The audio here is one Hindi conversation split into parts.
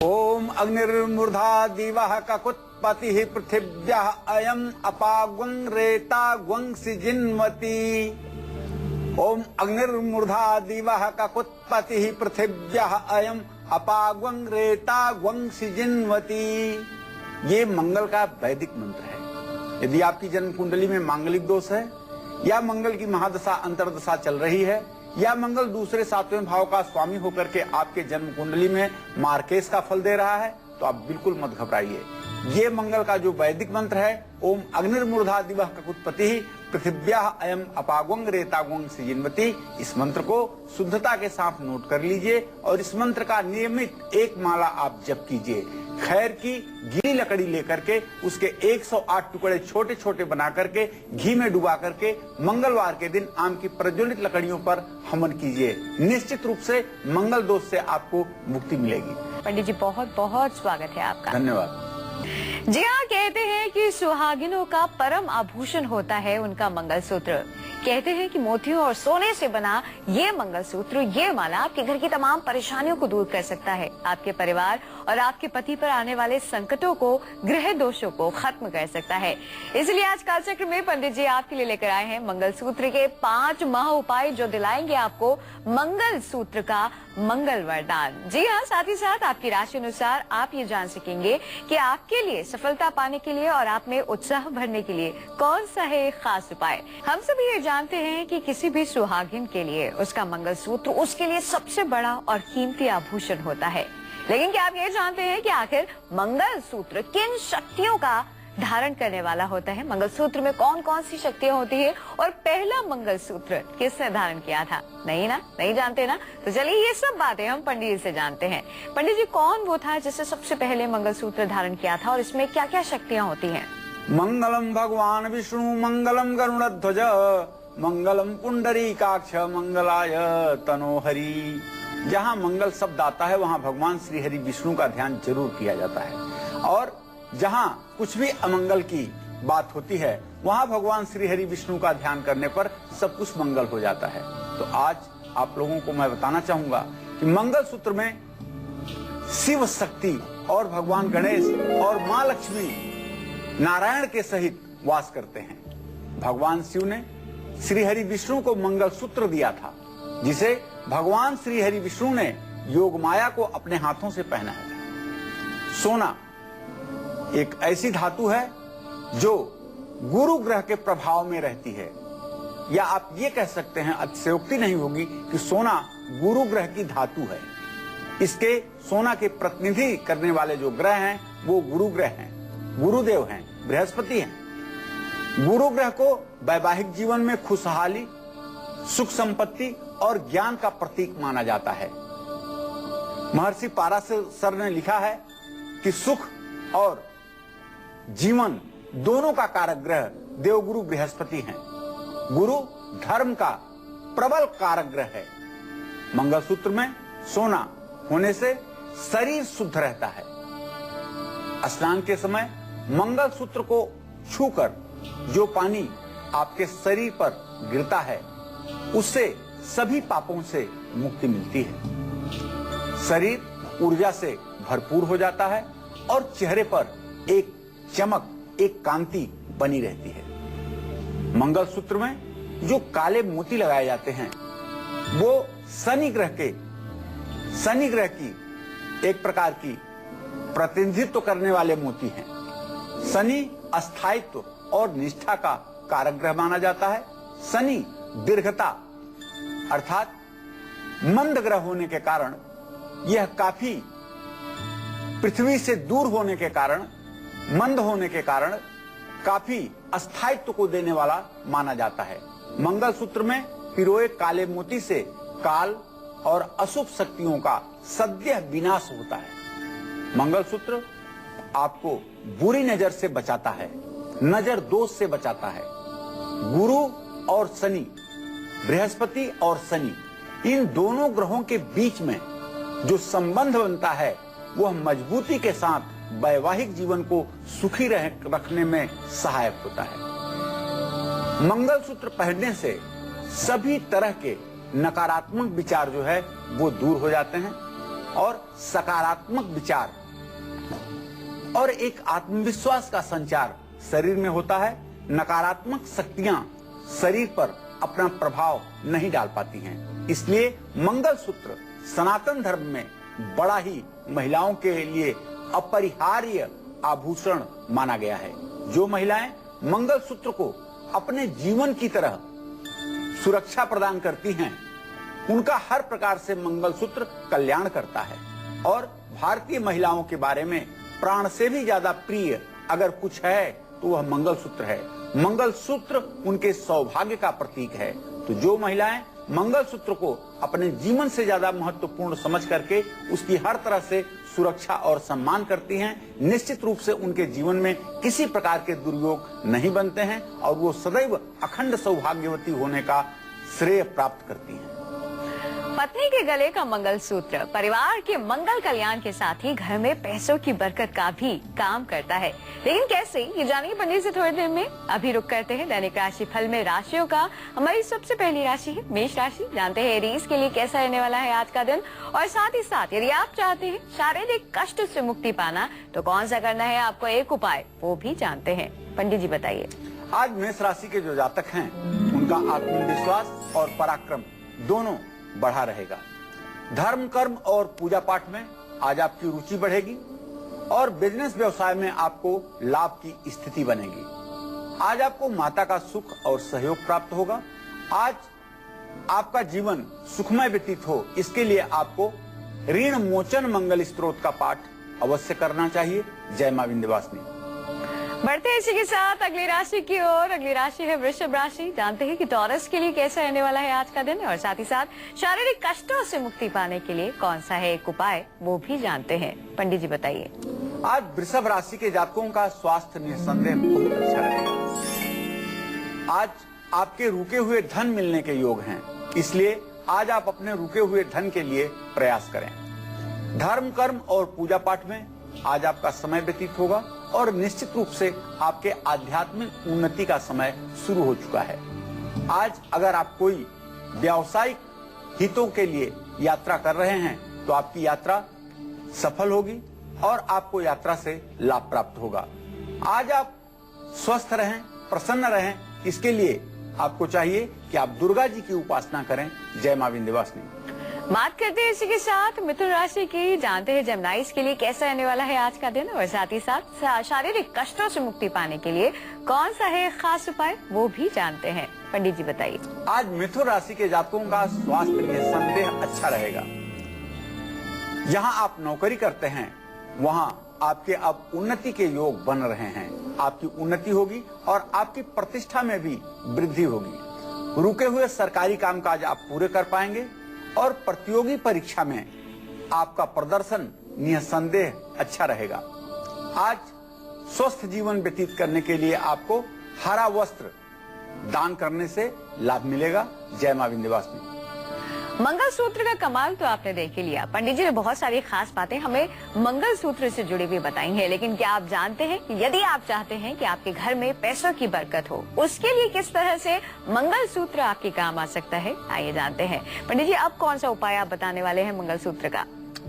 ओम अग्निर्मूर्धा दिवः ककुत्पतिः पृथिव्यः अयम् अपाग्वं रेताग्वं सिजिन्वति। ओम अग्निर्मूर्धा दिवः ककुत्पतिः पृथिव्यः अयम् अपाग्वं रेताग्वं सिजिन्वति। ये मंगल का वैदिक मंत्र है। यदि आपकी जन्म कुंडली में मांगलिक दोष है या मंगल की महादशा अंतरदशा चल रही है या मंगल दूसरे सातवें भाव का स्वामी होकर के आपके जन्म कुंडली में मार्केश का फल दे रहा है तो आप बिल्कुल मत घबराइए। ये मंगल का जो वैदिक मंत्र है ओम अग्निर्मूर्धा दिवः ककुत्पतिः पृथिव्याः अयम् अपाग्वं रेताग्वं सिजिन्वति, इस मंत्र को शुद्धता के साथ नोट कर लीजिए और इस मंत्र का नियमित एक माला आप जप कीजिए। खैर की गीली लकड़ी लेकर के उसके 108 टुकड़े छोटे छोटे बना करके घी में डुबा करके मंगलवार के दिन आम की प्रज्वलित लकड़ियों पर हवन कीजिए। निश्चित रूप से मंगल दोष से आपको मुक्ति मिलेगी। पंडित जी बहुत बहुत स्वागत है आपका। धन्यवाद। जी हाँ, कहते हैं कि सुहागिनों का परम आभूषण होता है उनका मंगलसूत्र। कहते हैं कि मोतियों और सोने से बना ये मंगलसूत्र, ये माला आपके घर की तमाम परेशानियों को दूर कर सकता है, आपके परिवार और आपके पति पर आने वाले संकटों को, ग्रह दोषों को खत्म कर सकता है। इसलिए आज कालचक्र में पंडित जी आपके लिए लेकर आए हैं मंगलसूत्र के 5 महा उपाय जो दिलाएंगे आपको मंगलसूत्र का मंगल वरदान। जी हाँ, साथ ही साथ आपकी राशि अनुसार आप ये जान सकेंगे कि आपके लिए सफलता पाने के लिए और आप में उत्साह भरने के लिए कौन सा है खास उपाय। हम सभी ये जानते हैं कि किसी भी सुहागिन के लिए उसका मंगलसूत्र उसके लिए सबसे बड़ा और कीमती आभूषण होता है। लेकिन क्या आप ये जानते हैं कि आखिर मंगलसूत्र किन शक्तियों का धारण करने वाला होता है? मंगलसूत्र में कौन कौन सी शक्तियां होती है और पहला मंगलसूत्र किसने धारण किया था? नहीं ना, नहीं जानते ना? तो चलिए ये सब बातें हम पंडित जी से जानते हैं। पंडित जी, कौन वो था जिसने सबसे पहले मंगलसूत्र धारण किया था और इसमें क्या क्या शक्तियां होती है? मंगलम भगवान विष्णु मंगलम गरुड़ध्वज मंगलम पुंडरीकाक्ष मंगलाय तनोहरि। जहाँ मंगल शब्द आता है वहाँ भगवान श्री हरि विष्णु का ध्यान जरूर किया जाता है और जहाँ कुछ भी अमंगल की बात होती है वहाँ भगवान श्री हरि विष्णु का ध्यान करने पर सब कुछ मंगल हो जाता है। तो आज आप लोगों को मैं बताना चाहूंगा कि मंगल सूत्र में शिव शक्ति और भगवान गणेश और माँ लक्ष्मी नारायण के सहित वास करते हैं। भगवान शिव ने श्री हरि विष्णु को मंगल सूत्र दिया था जिसे भगवान श्री हरि विष्णु ने योग माया को अपने हाथों से पहनाया था। सोना एक ऐसी धातु है जो गुरु ग्रह के प्रभाव में रहती है, या आप ये कह सकते हैं, अतिशयोक्ति नहीं होगी कि सोना गुरु ग्रह की धातु है। इसके सोना के प्रतिनिधि करने वाले जो ग्रह हैं वो गुरु ग्रह हैं, गुरुदेव हैं, बृहस्पति हैं। गुरु ग्रह को वैवाहिक जीवन में खुशहाली, सुख संपत्ति और ज्ञान का प्रतीक माना जाता है। महर्षि पाराशर ने लिखा है कि सुख और जीवन दोनों का कारक ग्रह देवगुरु बृहस्पति हैं। गुरु धर्म का प्रबल कारक ग्रह है। मंगलसूत्र में सोना होने से शरीर शुद्ध रहता है। स्नान के समय मंगलसूत्र को छूकर जो पानी आपके शरीर पर गिरता है उससे सभी पापों से मुक्ति मिलती है। शरीर ऊर्जा से भरपूर हो जाता है और चेहरे पर एक चमक, एक कांति बनी रहती है। मंगलसूत्र में जो काले मोती लगाए जाते हैं वो शनि ग्रह की एक प्रकार की प्रतिनिधित्व करने वाले मोती हैं। शनि अस्थायित्व और निष्ठा का कारक ग्रह माना जाता है। शनि दीर्घता अर्थात मंद ग्रह होने के कारण यह काफी पृथ्वी से दूर होने के कारण, मंद होने के कारण काफी अस्थायित्व को देने वाला माना जाता है। मंगलसूत्र में पिरोए काले मोती से काल और अशुभ शक्तियों का सद्य विनाश होता है। मंगलसूत्र आपको बुरी नजर से बचाता है, नजर दोष से बचाता है। गुरु और शनि, बृहस्पति और शनि, इन दोनों ग्रहों के बीच में जो संबंध बनता है वह मजबूती के साथ वैवाहिक जीवन को सुखी रखने में सहायक होता है। मंगलसूत्र पहनने से सभी तरह के नकारात्मक विचार जो है वो दूर हो जाते हैं। और सकारात्मक विचार और एक आत्मविश्वास का संचार शरीर में होता है। नकारात्मक शक्तियां शरीर पर अपना प्रभाव नहीं डाल पाती हैं। इसलिए मंगलसूत्र सनातन धर्म में बड़ा ही महिलाओं के लिए अपरिहार्य आभूषण माना गया है। जो महिलाएं मंगलसूत्र को अपने जीवन की तरह सुरक्षा प्रदान करती हैं, उनका हर प्रकार से मंगलसूत्र कल्याण करता है। और भारतीय महिलाओं के बारे में प्राण से भी ज्यादा प्रिय अगर कुछ है तो वह मंगलसूत्र है। मंगलसूत्र उनके सौभाग्य का प्रतीक है। तो जो महिलाएं मंगलसूत्र को अपने जीवन से ज्यादा महत्वपूर्ण समझ करके उसकी हर तरह से सुरक्षा और सम्मान करती हैं, निश्चित रूप से उनके जीवन में किसी प्रकार के दुर्योग नहीं बनते हैं और वो सदैव अखंड सौभाग्यवती होने का श्रेय प्राप्त करती हैं। पत्नी के गले का मंगलसूत्र परिवार के मंगल कल्याण के साथ ही घर में पैसों की बरकत का भी काम करता है। लेकिन कैसे, ये जानिए पंडित से थोड़ी देर में। अभी रुक करते हैं दैनिक राशि फल में राशियों का। हमारी सबसे पहली राशि है मेष राशि। जानते हैं एरीज के लिए कैसा रहने वाला है आज का दिन, और साथ ही साथ यदि आप चाहते हैं शारीरिक कष्ट से मुक्ति पाना तो कौन सा करना है आपको एक उपाय, वो भी जानते हैं। पंडित जी बताइए। आज मेष राशि के जो जातक हैं उनका आत्मविश्वास और पराक्रम दोनों बढ़ा रहेगा। धर्म कर्म और पूजा पाठ में आज आपकी रुचि बढ़ेगी और बिजनेस व्यवसाय में आपको लाभ की स्थिति बनेगी। आज आपको माता का सुख और सहयोग प्राप्त होगा। आज आपका जीवन सुखमय व्यतीत हो, इसके लिए आपको ऋण मोचन मंगल स्तोत्र का पाठ अवश्य करना चाहिए। जय मां विंध्यवासिनी। बढ़ते हैं इसी के साथ अगली राशि की ओर। अगली राशि है वृषभ राशि। जानते हैं कि टॉरस के लिए कैसा रहने वाला है आज का दिन, और साथ ही साथ शारीरिक कष्टों से मुक्ति पाने के लिए कौन सा है एक उपाय, वो भी जानते हैं। पंडित जी बताइए। आज वृषभ राशि के जातकों का स्वास्थ्य निस्संदेह बहुत अच्छा रहेगा। आज आपके रुके हुए धन मिलने के योग हैं, इसलिए आज आप अपने रुके हुए धन के लिए प्रयास करें। धर्म कर्म और पूजा पाठ में आज आपका समय व्यतीत होगा और निश्चित रूप से आपके आध्यात्मिक उन्नति का समय शुरू हो चुका है। आज अगर आप कोई व्यावसायिक हितों के लिए यात्रा कर रहे हैं तो आपकी यात्रा सफल होगी और आपको यात्रा से लाभ प्राप्त होगा। आज आप स्वस्थ रहें, प्रसन्न रहें, इसके लिए आपको चाहिए कि आप दुर्गा जी की उपासना करें। जय मां विंध्यवासिनी। बात करते हैं इसी के साथ मिथुन राशि की। जानते हैं जेमिनाइज के लिए कैसा रहने वाला है आज का दिन, और साथ ही साथ शारीरिक कष्टों से मुक्ति पाने के लिए कौन सा है खास उपाय, वो भी जानते हैं। पंडित जी बताइए। आज मिथुन राशि के जातकों का स्वास्थ्य निस्संदेह अच्छा रहेगा। जहां आप नौकरी करते हैं वहां आपके अब उन्नति के योग बन रहे हैं। आपकी उन्नति होगी और आपकी प्रतिष्ठा में भी वृद्धि होगी। रुके हुए सरकारी कामकाज आप पूरे कर पाएंगे और प्रतियोगी परीक्षा में आपका प्रदर्शन निस्संदेह अच्छा रहेगा। आज स्वस्थ जीवन व्यतीत करने के लिए आपको हरा वस्त्र दान करने से लाभ मिलेगा। जय मां विंध्यवासिनी। मंगलसूत्र का कमाल तो आपने देख ही लिया। पंडित जी ने बहुत सारी खास बातें हमें मंगलसूत्र से जुड़ी हुई बताई हैं, लेकिन क्या आप जानते हैं कि यदि आप चाहते हैं कि आपके घर में पैसों की बरकत हो, उसके लिए किस तरह से मंगलसूत्र आपके काम आ सकता है, आइए जानते हैं। पंडित जी अब कौन सा उपाय आप बताने वाले हैं मंगलसूत्र का?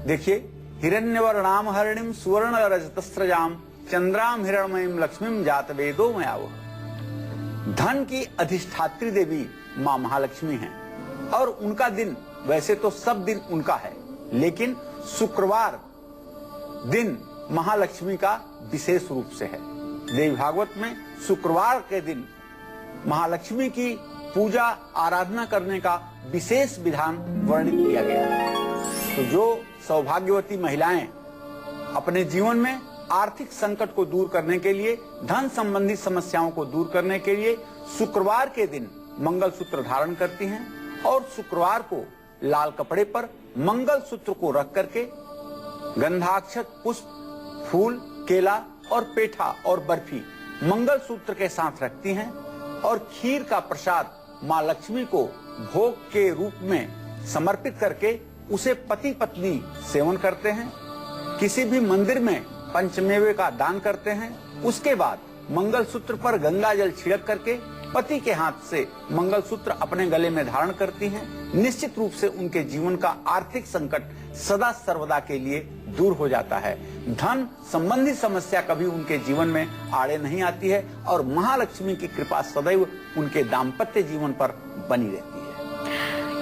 देखिए, हिरण्यवर्णाम हरिणीम सुवर्ण रजतस्रजाम चंद्राम हिरणमयीम लक्ष्मीम जात वेदो मयावह। धन की अधिष्ठात्री देवी माँ महालक्ष्मी हैं और उनका दिन वैसे तो सब दिन उनका है, लेकिन शुक्रवार दिन महालक्ष्मी का विशेष रूप से है। देवी भागवत में शुक्रवार के दिन महालक्ष्मी की पूजा आराधना करने का विशेष विधान वर्णित किया गया है। तो जो सौभाग्यवती महिलाएं अपने जीवन में आर्थिक संकट को दूर करने के लिए, धन संबंधी समस्याओं को दूर करने के लिए शुक्रवार के दिन मंगलसूत्र धारण करती हैं और शुक्रवार को लाल कपड़े पर मंगलसूत्र को रख करके गंधाक्षत, पुष्प, फूल, केला और पेठा और बर्फी मंगलसूत्र के साथ रखती हैं और खीर का प्रसाद माँ लक्ष्मी को भोग के रूप में समर्पित करके उसे पति पत्नी सेवन करते हैं। किसी भी मंदिर में पंचमेवे का दान करते हैं। उसके बाद मंगलसूत्र पर गंगा जल छिड़क करके पति के हाथ से मंगलसूत्र अपने गले में धारण करती हैं, निश्चित रूप से उनके जीवन का आर्थिक संकट सदा सर्वदा के लिए दूर हो जाता है। धन संबंधी समस्या कभी उनके जीवन में आड़े नहीं आती है और महालक्ष्मी की कृपा सदैव उनके दाम्पत्य जीवन पर बनी रहती है।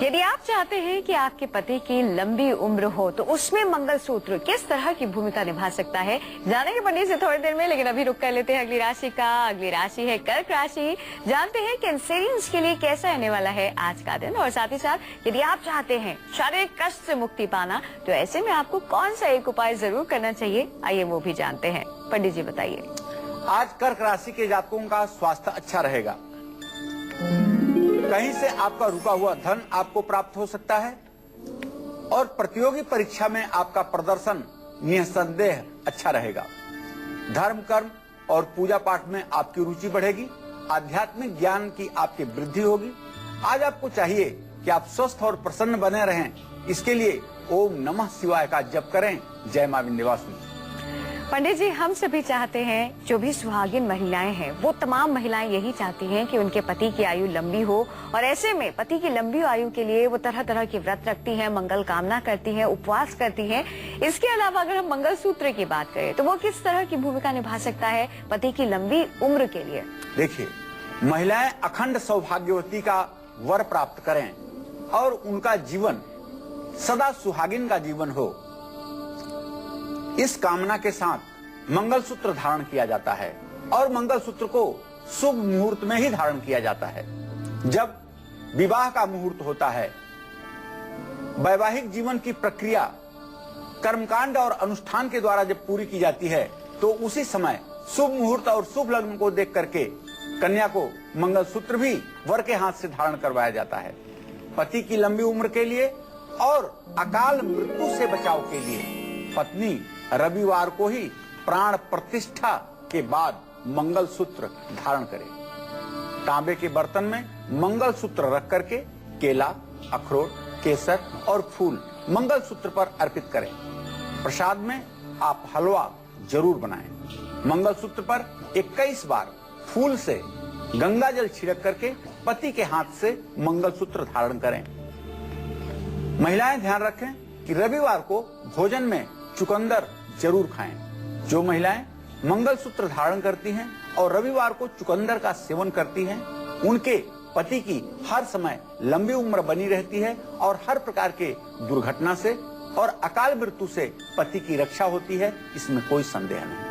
यदि आप चाहते हैं कि आपके पति की लंबी उम्र हो तो उसमें मंगलसूत्र किस तरह की भूमिका निभा सकता है, जानेंगे पंडित से थोड़ी देर में। लेकिन अभी रुक कर लेते हैं अगली राशि का। अगली राशि है कर्क राशि। जानते हैं कैंसेरियंस के लिए कैसा रहने वाला है आज का दिन, और साथ ही साथ यदि आप चाहते हैं शारीरिक कष्ट से मुक्ति पाना तो ऐसे में आपको कौन सा एक उपाय जरूर करना चाहिए, आइए वो भी जानते हैं। पंडित जी बताइए। आज कर्क राशि के जातकों का स्वास्थ्य अच्छा रहेगा। कहीं से आपका रुका हुआ धन आपको प्राप्त हो सकता है और प्रतियोगी परीक्षा में आपका प्रदर्शन निसंदेह अच्छा रहेगा। धर्म कर्म और पूजा पाठ में आपकी रुचि बढ़ेगी। आध्यात्मिक ज्ञान की आपकी वृद्धि होगी। आज आपको चाहिए कि आप स्वस्थ और प्रसन्न बने रहें, इसके लिए ओम नमः शिवाय का जप करें। जय मां विंध्यवासिनी। पंडित जी, हम सभी चाहते हैं, जो भी सुहागिन महिलाएं हैं वो तमाम महिलाएं यही चाहती हैं कि उनके पति की आयु लंबी हो, और ऐसे में पति की लंबी आयु के लिए वो तरह तरह के व्रत रखती हैं, मंगल कामना करती हैं, उपवास करती हैं। इसके अलावा अगर हम मंगलसूत्र की बात करें तो वो किस तरह की भूमिका निभा सकता है पति की लंबी उम्र के लिए? देखिए, महिलाएं अखंड सौभाग्यवती का वर प्राप्त करें और उनका जीवन सदा सुहागिन का जीवन हो, इस कामना के साथ मंगलसूत्र धारण किया जाता है। और मंगलसूत्र को शुभ मुहूर्त में ही धारण किया जाता है। जब विवाह का मुहूर्त होता है, वैवाहिक जीवन की प्रक्रिया कर्मकांड और अनुष्ठान के द्वारा जब पूरी की जाती है तो उसी समय शुभ मुहूर्त और शुभ लग्न को देख करके कन्या को मंगलसूत्र भी वर के हाथ से धारण करवाया जाता है। पति की लंबी उम्र के लिए और अकाल मृत्यु से बचाव के लिए पत्नी रविवार को ही प्राण प्रतिष्ठा के बाद मंगलसूत्र धारण करे। तांबे के बर्तन में मंगलसूत्र रख करके केला, अखरोट, केसर और फूल मंगलसूत्र पर अर्पित करें। प्रसाद में आप हलवा जरूर बनाएं। मंगलसूत्र पर 21 बार फूल से गंगा जल छिड़क करके पति के हाथ से मंगलसूत्र धारण करें। महिलाएं ध्यान रखें कि रविवार को भोजन में चुकंदर जरूर खाएं। जो महिलाएं मंगलसूत्र धारण करती हैं और रविवार को चुकंदर का सेवन करती हैं, उनके पति की हर समय लंबी उम्र बनी रहती है और हर प्रकार के दुर्घटना से और अकाल मृत्यु से पति की रक्षा होती है, इसमें कोई संदेह नहीं।